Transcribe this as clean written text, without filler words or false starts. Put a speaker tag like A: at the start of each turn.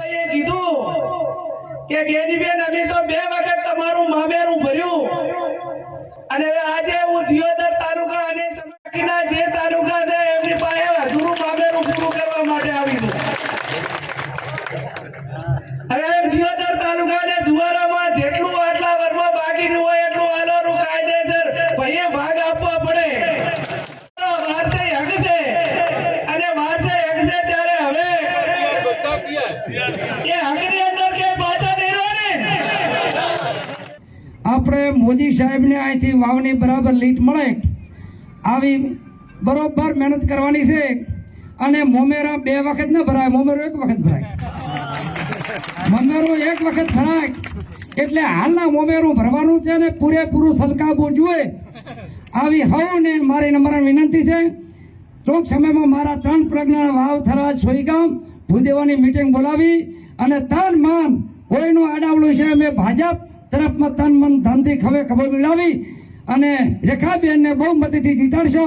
A: ભાઈએ કીધું કે ગેનીબેન અમે તો 2 વખત તમારું મામેરું ભર્યું અને હવે આજે હું દિયોદર તાલુકા અને બાકીના જે તાલુકા છે એમની પાસે અધૂરું મામેરું પૂરું કરવા માટે આવી છું. હવે દિયોદર તાલુકાને જુવારામાં જેટલું આટલા વર્ષમાં બાકીનું હોય એટલું આલોનું કાયદેસર ભાઈએ ભાગ આપવા પડે. વારસે હક છે અને વારસે હક છે ત્યારે હવે એ હકની અંદર કે પાછા નહીં રહો ને.
B: આપણે મોદી સાહેબને અહીંથી વાવની બરાબર લીટ મળે આવી બરોબર મહેનત કરવાની છે અને મોમેરા 2 વખત ન ભરાય, મોમેરો 1 વખત ભરાય. મોમેરો 1 વખત ભરાય એટલે હાલના મોમેરું ભરવાનું છે ને પૂરેપૂરું સલકાવવું જોઈએ. આવી હવને મારી નમ્ર વિનંતી છે. ટૂંક સમયમાં મારા 3 પ્રજ્ઞા વાવ થરાદ સોઈગામ ભૂદેવાની મીટિંગ બોલાવી અને તન મન કોઈનું આડાવડું છે અમે ભાજપ તરફમાં તન મન ધનથી ખભે ખભે મિલાવી અને રેખાબેનને બહુમતીથી જીતાડશો.